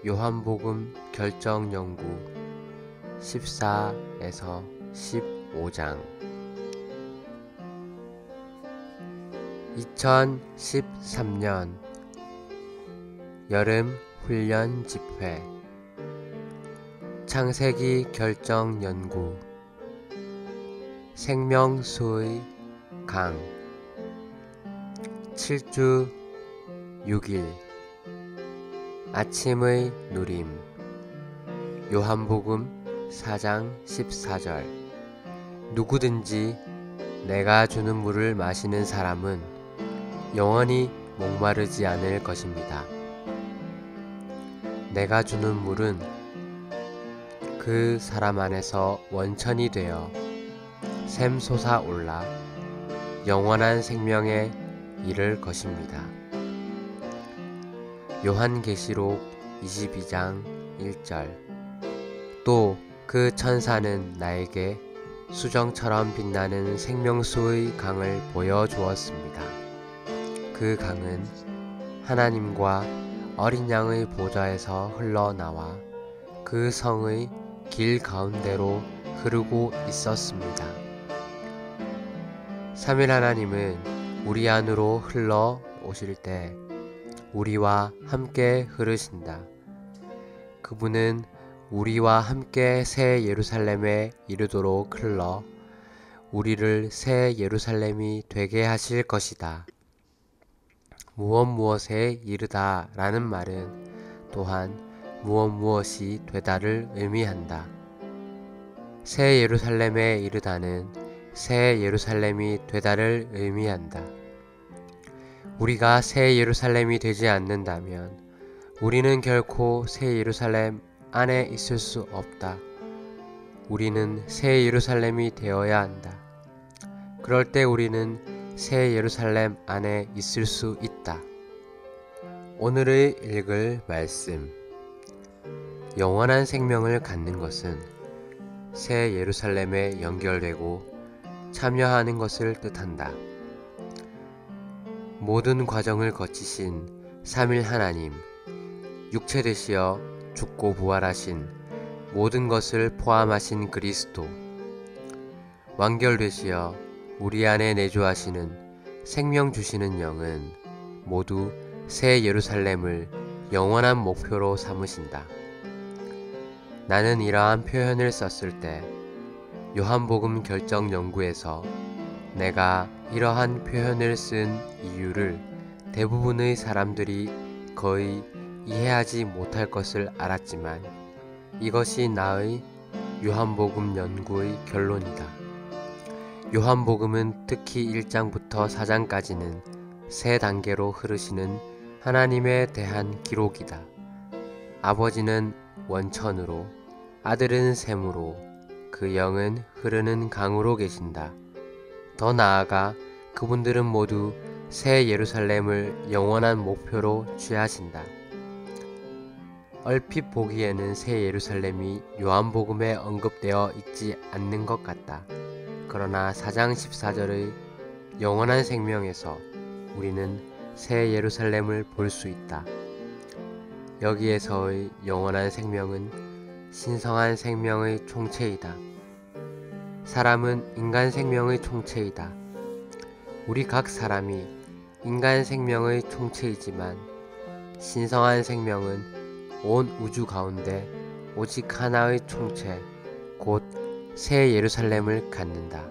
요한복음 결정 연구 14에서 15장 2013년 여름 훈련 집회 창세기 결정 연구 생명수의 강 7주 6일 아침의 누림 요한복음 4장 14절 누구든지 내가 주는 물을 마시는 사람은 영원히 목마르지 않을 것입니다. 내가 주는 물은 그 사람 안에서 원천이 되어 샘솟아 올라 영원한 생명에 이를 것입니다. 요한계시록 22장 1절 또 그 천사는 나에게 수정처럼 빛나는 생명수의 강을 보여주었습니다. 그 강은 하나님과 어린 양의 보좌에서 흘러나와 그 성의 길 가운데로 흐르고 있었습니다. 삼일 하나님은 우리 안으로 흘러 오실 때 우리와 함께 흐르신다. 그분은 우리와 함께 새 예루살렘에 이르도록 흘러 우리를 새 예루살렘이 되게 하실 것이다. 무엇에 이르다 라는 말은 또한 무엇이 되다를 의미한다. 새 예루살렘에 이르다는 새 예루살렘이 되다를 의미한다. 우리가 새 예루살렘이 되지 않는다면 우리는 결코 새 예루살렘 안에 있을 수 없다. 우리는 새 예루살렘이 되어야 한다. 그럴 때 우리는 새 예루살렘 안에 있을 수 있다. 오늘의 읽을 말씀 영원한 생명을 갖는 것은 새 예루살렘에 연결되고 참여하는 것을 뜻한다. 모든 과정을 거치신 삼일 하나님, 육체 되시어 죽고 부활하신 모든 것을 포함하신 그리스도, 완결되시어 우리 안에 내주하시는 생명 주시는 영은 모두 새 예루살렘을 영원한 목표로 삼으신다. 나는 이러한 표현을 썼을 때 요한복음 결정 연구에서 내가 이러한 표현을 쓴 이유를 대부분의 사람들이 거의 이해하지 못할 것을 알았지만 이것이 나의 요한복음 연구의 결론이다. 요한복음은 특히 1장부터 4장까지는 세 단계로 흐르시는 하나님에 대한 기록이다. 아버지는 원천으로, 아들은 샘으로, 그 영은 흐르는 강으로 계신다. 더 나아가 그분들은 모두 새 예루살렘을 영원한 목표로 취하신다. 얼핏 보기에는 새 예루살렘이 요한복음에 언급되어 있지 않는 것 같다. 그러나 4장 14절의 영원한 생명에서 우리는 새 예루살렘을 볼 수 있다. 여기에서의 영원한 생명은 신성한 생명의 총체이다. 사람은 인간 생명의 총체이다. 우리 각 사람이 인간 생명의 총체이지만 신성한 생명은 온 우주 가운데 오직 하나의 총체, 곧 새 예루살렘을 갖는다.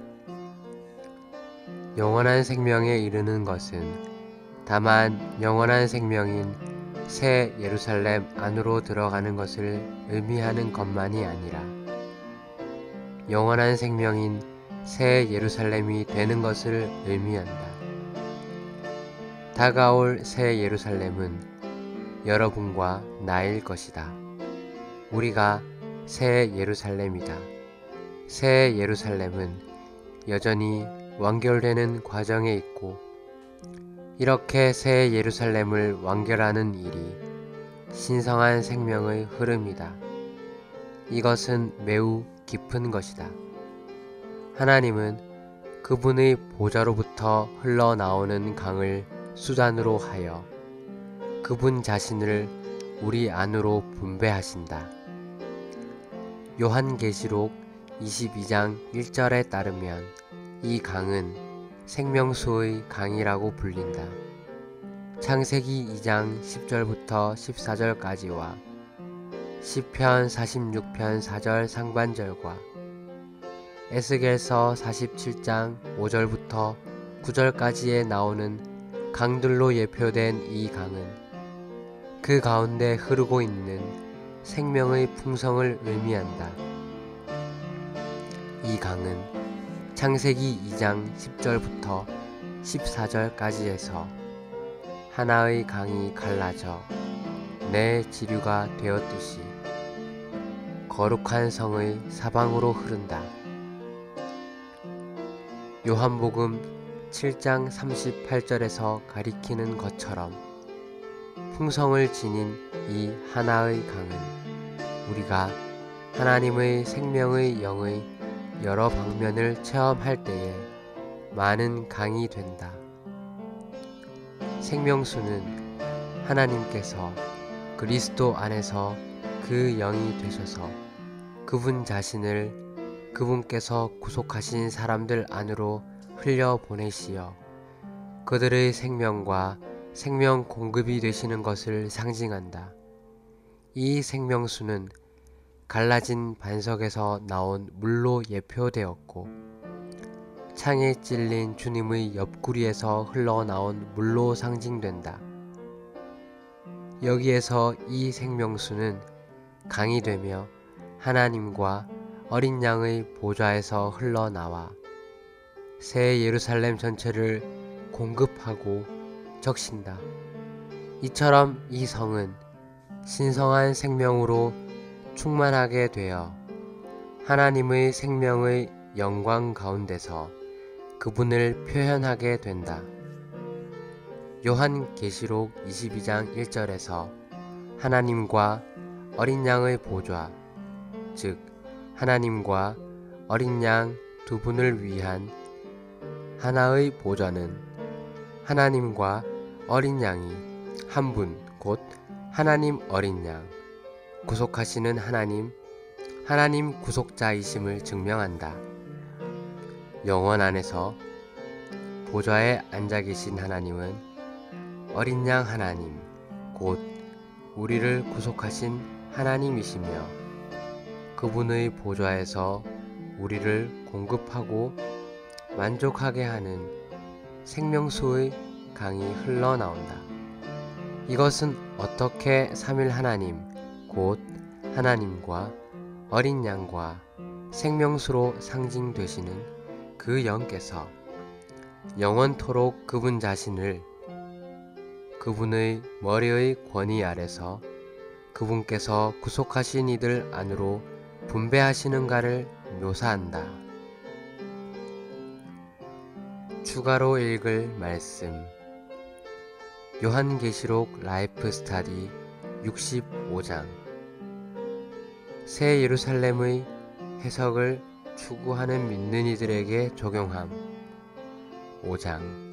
영원한 생명에 이르는 것은 다만 영원한 생명인 새 예루살렘 안으로 들어가는 것을 의미하는 것만이 아니라 영원한 생명인 새 예루살렘이 되는 것을 의미한다. 다가올 새 예루살렘은 여러분과 나일 것이다. 우리가 새 예루살렘이다. 새 예루살렘은 여전히 완결되는 과정에 있고 이렇게 새 예루살렘을 완결하는 일이 신성한 생명의 흐름이다. 이것은 매우 깊은 것이다. 하나님은 그분의 보좌로부터 흘러나오는 강을 수단으로 하여 그분 자신을 우리 안으로 분배하신다. 요한계시록 22장 1절에 따르면 이 강은 생명수의 강이라고 불린다. 창세기 2장 10절부터 14절까지와 시편 46편 4절 상반절과 에스겔서 47장 5절부터 9절까지에 나오는 강들로 예표된 이 강은 그 가운데 흐르고 있는 생명의 풍성을 의미한다. 이 강은 창세기 2장 10절부터 14절까지에서 하나의 강이 갈라져 내 지류가 되었듯이 거룩한 성의 사방으로 흐른다. 요한복음 7장 38절에서 가리키는 것처럼 풍성을 지닌 이 하나의 강은 우리가 하나님의 생명의 영의 여러 방면을 체험할 때에 많은 강이 된다. 생명수는 하나님께서 그리스도 안에서 그 영이 되셔서 그분 자신을 그분께서 구속하신 사람들 안으로 흘려보내시어 그들의 생명과 생명 공급이 되시는 것을 상징한다. 이 생명수는 갈라진 반석에서 나온 물로 예표되었고 창에 찔린 주님의 옆구리에서 흘러나온 물로 상징된다. 여기에서 이 생명수는 강이 되며 하나님과 어린 양의 보좌에서 흘러나와 새 예루살렘 전체를 공급하고 적신다. 이처럼 이 성은 신성한 생명으로 충만하게 되어 하나님의 생명의 영광 가운데서 그분을 표현하게 된다. 요한계시록 22장 1절에서 하나님과 어린 양의 보좌, 즉 하나님과 어린 양 두 분을 위한 하나의 보좌는 하나님과 어린 양이 한 분, 곧 하나님 어린 양, 구속하시는 하나님 구속자이심을 증명한다. 영원 안에서 보좌에 앉아 계신 하나님은 어린 양 하나님, 곧 우리를 구속하신 하나님이시며 그분의 보좌에서 우리를 공급하고 만족하게 하는 생명수의 강이 흘러나온다. 이것은 어떻게 삼일 하나님, 곧 하나님과 어린 양과 생명수로 상징되시는 그 영께서 영원토록 그분 자신을 그분의 머리의 권위 아래서 그분께서 구속하신 이들 안으로 분배하시는가를 묘사한다. 추가로 읽을 말씀 요한계시록 라이프 스타디 65장 새 예루살렘의 해석을 추구하는 믿는 이들에게 적용함 5장